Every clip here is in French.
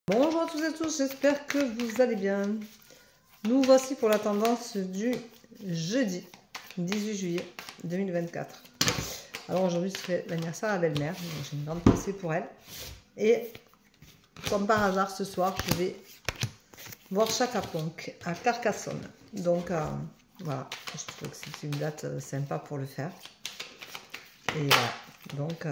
Bonjour à tous et à tous, j'espère que vous allez bien. Nous voici pour la tendance du jeudi 18 juillet 2024. Alors aujourd'hui c'est l'anniversaire à la belle-mère, j'ai une grande pensée pour elle. Et comme par hasard ce soir je vais voir Chaka Ponk à Carcassonne. Donc voilà, je trouve que c'est une date sympa pour le faire. Et voilà, donc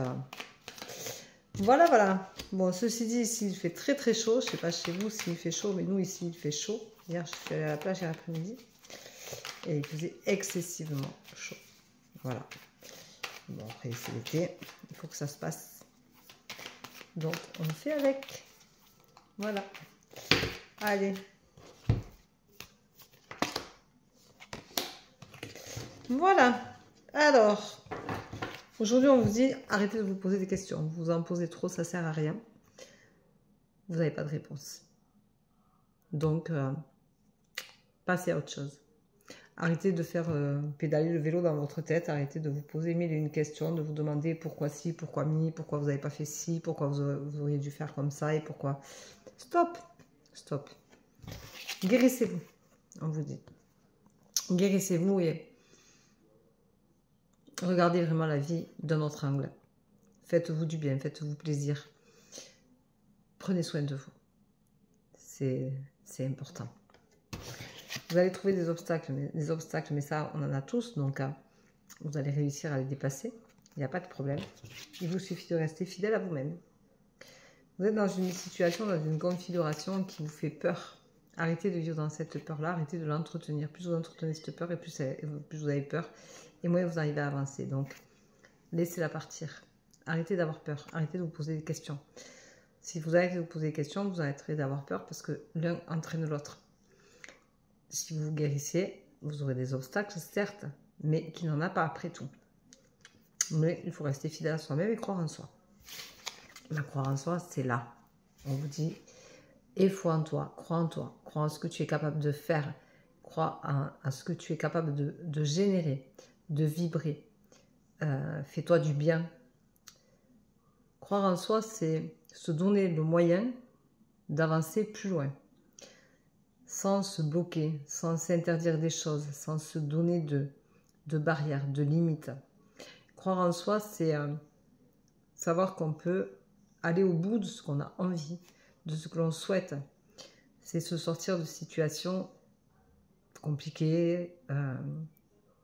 voilà. Bon, ceci dit, ici il fait très très chaud. Je sais pas chez vous s'il fait chaud, mais nous ici il fait chaud. Hier je suis allée à la plage hier après-midi et il faisait excessivement chaud. Voilà. Bon, après c'est l'été, il faut que ça se passe. Donc on fait avec. Voilà. Allez. Voilà. Alors, aujourd'hui on vous dit arrêtez de vous poser des questions. Vous en posez trop, ça sert à rien. Vous n'avez pas de réponse. Donc, passez à autre chose. Arrêtez de faire pédaler le vélo dans votre tête. Arrêtez de vous poser mille et une questions, de vous demander pourquoi ci, pourquoi mi, pourquoi vous n'avez pas fait ci, pourquoi vous auriez dû faire comme ça et pourquoi. Stop. Stop. Guérissez-vous, on vous dit. Guérissez-vous et regardez vraiment la vie d'un autre angle. Faites-vous du bien, faites-vous plaisir. Prenez soin de vous. C'est important. Vous allez trouver des obstacles, mais ça, on en a tous, donc vous allez réussir à les dépasser. Il n'y a pas de problème. Il vous suffit de rester fidèle à vous-même. Vous êtes dans une situation, dans une configuration qui vous fait peur. Arrêtez de vivre dans cette peur-là, arrêtez de l'entretenir. Plus vous entretenez cette peur, et plus vous avez peur, et moins vous arrivez à avancer. Donc, laissez-la partir. Arrêtez d'avoir peur, arrêtez de vous poser des questions. Si vous arrêtez de vous poser des questions, vous arrêterez d'avoir peur parce que l'un entraîne l'autre. Si vous guérissez, vous aurez des obstacles, certes, mais qui n'en a pas après tout. Mais il faut rester fidèle à soi-même et croire en soi. La croire en soi, c'est là. On vous dit, aie foi en toi, crois en ce que tu es capable de faire, crois en ce que tu es capable de générer, de vibrer. Fais-toi du bien. Croire en soi, c'est se donner le moyen d'avancer plus loin. Sans se bloquer, sans s'interdire des choses, sans se donner de barrières, de limites. Croire en soi, c'est savoir qu'on peut aller au bout de ce qu'on a envie, de ce que l'on souhaite. C'est se sortir de situations compliquées,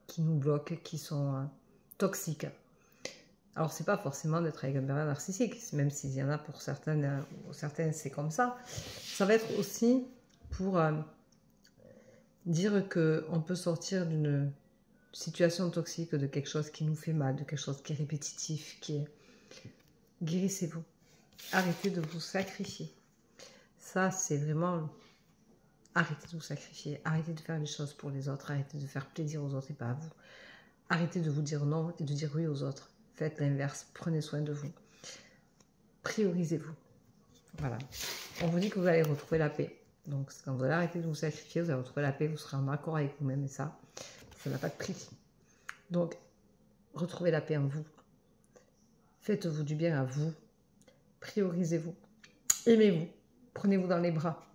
qui nous bloquent, qui sont toxiques. Alors, c'est pas forcément d'être avec un pervers narcissique, même s'il y en a pour certains, c'est comme ça. Ça va être aussi pour dire qu'on peut sortir d'une situation toxique, de quelque chose qui nous fait mal, de quelque chose qui est répétitif, qui est... Guérissez-vous. Arrêtez de vous sacrifier. Ça, c'est vraiment... Arrêtez de vous sacrifier. Arrêtez de faire les choses pour les autres. Arrêtez de faire plaisir aux autres et pas à vous. Arrêtez de vous dire non et de dire oui aux autres. Faites l'inverse. Prenez soin de vous. Priorisez-vous. Voilà. On vous dit que vous allez retrouver la paix. Donc, quand vous allez arrêter de vous sacrifier, vous allez retrouver la paix, vous serez en accord avec vous-même et ça n'a pas de prix. Donc, retrouvez la paix en vous. Faites-vous du bien à vous. Priorisez-vous. Aimez-vous. Prenez-vous dans les bras.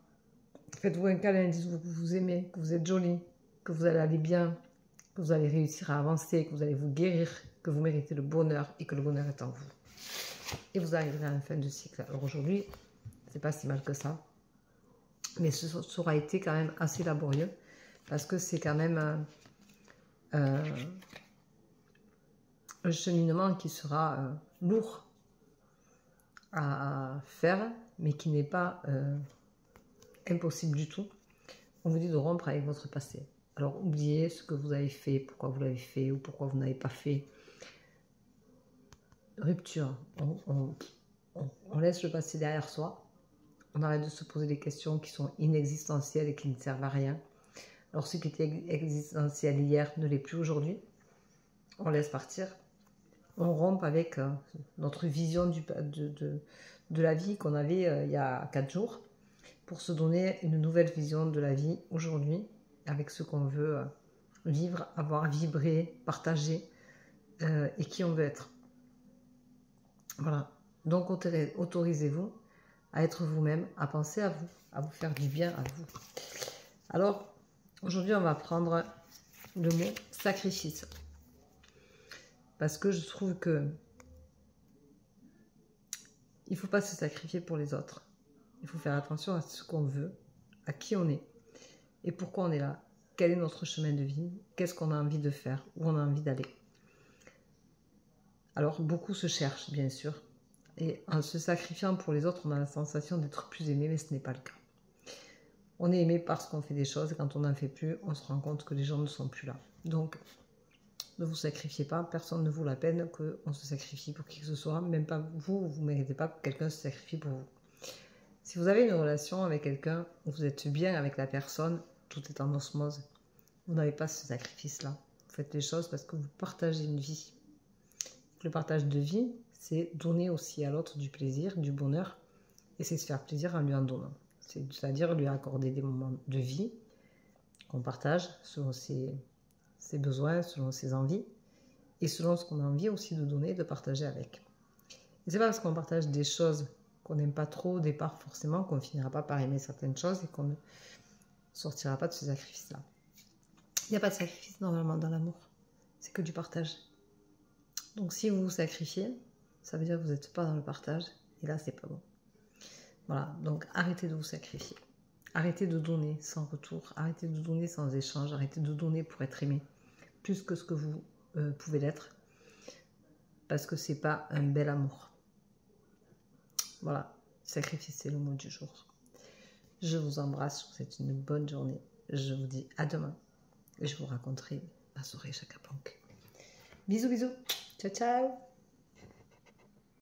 Faites-vous un câlin, dites-vous que vous aimez, que vous êtes jolie, que vous allez aller bien, que vous allez réussir à avancer, que vous allez vous guérir, que vous méritez le bonheur et que le bonheur est en vous. Et vous arriverez à la fin du cycle. Alors aujourd'hui, c'est pas si mal que ça. Mais ça aura été quand même assez laborieux parce que c'est quand même un cheminement qui sera lourd à faire, mais qui n'est pas impossible du tout. On vous dit de rompre avec votre passé. Alors oubliez ce que vous avez fait, pourquoi vous l'avez fait ou pourquoi vous n'avez pas fait. Rupture. On laisse le passé derrière soi. On arrête de se poser des questions qui sont inexistentielles et qui ne servent à rien. Alors, ce qui était existentiel hier ne l'est plus aujourd'hui. On laisse partir. On rompt avec notre vision de la vie qu'on avait il y a 4 jours pour se donner une nouvelle vision de la vie aujourd'hui avec ce qu'on veut vivre, avoir, vibrer, partager et qui on veut être. Voilà. Donc, autorisez-vous à être vous-même, à penser à vous faire du bien à vous. Alors, aujourd'hui, on va prendre le mot sacrifice. Parce que je trouve que il ne faut pas se sacrifier pour les autres. Il faut faire attention à ce qu'on veut, à qui on est et pourquoi on est là. Quel est notre chemin de vie? Qu'est-ce qu'on a envie de faire? Où on a envie d'aller? Alors, beaucoup se cherchent, bien sûr. Et en se sacrifiant pour les autres, on a la sensation d'être plus aimé, mais ce n'est pas le cas. On est aimé parce qu'on fait des choses, et quand on n'en fait plus, on se rend compte que les gens ne sont plus là. Donc, ne vous sacrifiez pas, personne ne vaut la peine qu'on se sacrifie pour qui que ce soit, même pas vous, vous ne méritez pas que quelqu'un se sacrifie pour vous. Si vous avez une relation avec quelqu'un, vous êtes bien avec la personne, tout est en osmose, vous n'avez pas ce sacrifice-là. Vous faites les choses parce que vous partagez une vie. Le partage de vie, c'est donner aussi à l'autre du plaisir, du bonheur, et c'est se faire plaisir en lui en donnant. C'est-à-dire lui accorder des moments de vie qu'on partage selon ses besoins, selon ses envies, et selon ce qu'on a envie aussi de donner, de partager avec. Et c'est pas parce qu'on partage des choses qu'on n'aime pas trop au départ forcément qu'on finira pas par aimer certaines choses et qu'on ne sortira pas de ce sacrifice-là. Il n'y a pas de sacrifice normalement dans l'amour, c'est que du partage. Donc si vous vous sacrifiez, ça veut dire que vous n'êtes pas dans le partage, et là c'est pas bon. Voilà, donc arrêtez de vous sacrifier. Arrêtez de donner sans retour, arrêtez de donner sans échange, arrêtez de donner pour être aimé, plus que ce que vous pouvez l'être, parce que c'est pas un bel amour. Voilà, sacrifice, c'est le mot du jour. Je vous embrasse, je vous souhaite une bonne journée. Je vous dis à demain, et je vous raconterai ma soirée Chaka Ponk. Bisous, bisous, ciao, ciao.